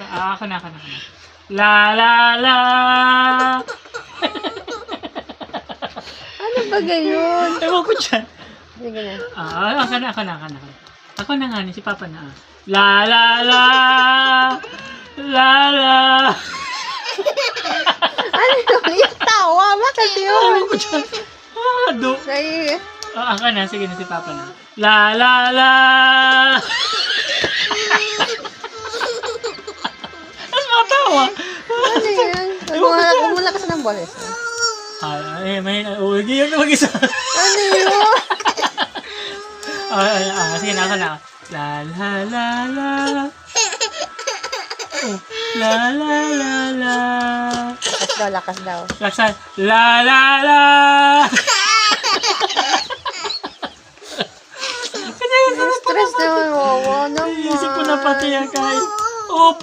Ako na. La la la. Ano ba gayon? Ewan ko dyan. Sige na. Ako na. Ako na nga, si Papa na. La la la. La la. Ano yun? Yung tawa? Bakit yun? Ewan ko dyan. Sige. Ako na, sige na si Papa na. La la la. Tapos matawa. Ano yan? Huwag mo lakas ng boses. May uwi na mag-isa. Ano yun? Sige na, ako na. La la la la. Oh, la la la la. Lakas daw. Laksan. La la la. Stress naman, wawa naman. Isip ko na pati yan kahit. Opo.